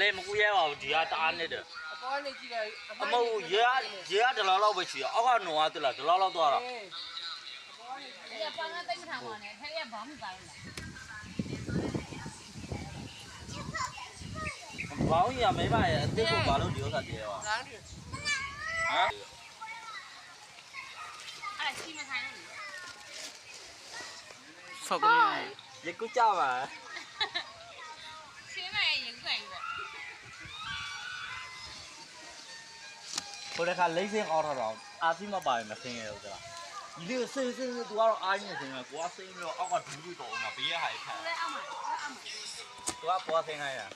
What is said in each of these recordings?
လေးမကူရဲပါဘူးဒီကတအားနဲ့တယ်အပေါ်ကနေကြည့်လိုက်အမဟုတ်ရေကဒလောက်လောက်ပဲရှိရအောက်ကနွားတက်လာဒလောက်လောက်သွားတာဒီကပန်းကတိတ်မထောင်ပါနဲ့ထဲရဘာမှမပါဘူးလားဘောင်းရမဲပါရဲ့အစ်ကိုဘာလို့ဒီဥစ္စာတည်းရောဟမ်အဲ့ရှိမဆိုင်လို့ဆောက်ကနေရေကူကြပါရှင်းမရဲ့ရင်ဆိုင်ပဲဟိုတခါလိမ့်စင်းအောက်ထားတော့အာစီမပါရင်မဆင်းရဘူးကြလားဒီလိုစင်းသူကတော့အားနေစင်းကကိုကစင်းပြီးတော့အောက်ကဒူးပြီးတော့ငါဘေးရဟာဖက်လဲအောက်မှာသူကပေါ်ဆင်းလိုက်တာ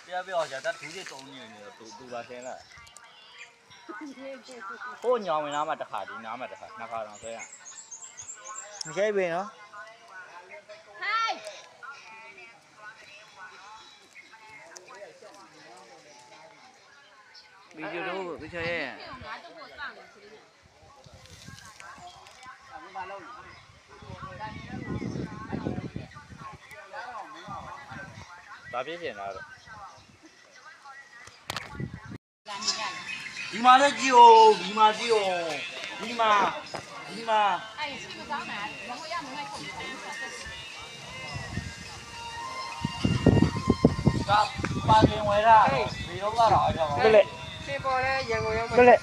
ပြပြတော့ကြာတဒူးတွေတုံးနေနေတော့သူလာဆင်းလာဟိုညောင်ဝင်နားမှာတစ်ခါဒီနားမှာတစ်ခါနှစ်ခါတော့ဆဲရမရှိပြီနော်ဟိုင်းဗီဒီယိုတော့ပြချရဲ့ငါတော့ကိုစောင့်နေသေးတယ်ဒါပြည့်ပြင်လာတော့လာနေရတယ်ဒီမှာလည်းကြည့်အောင်ဒီမှာကြည့်အောင်ဒီမှာအဲ့ရှိမကောင်းတာရံကိုရမလိုက်ခုတ်ဘူးကပါကင်ဝဲတာဒီတော့ကတော့အဲ့ဒါပါဘယ်လဲဖေပေါ်လဲရန်ကုန်ရောက်ဘယ်လဲ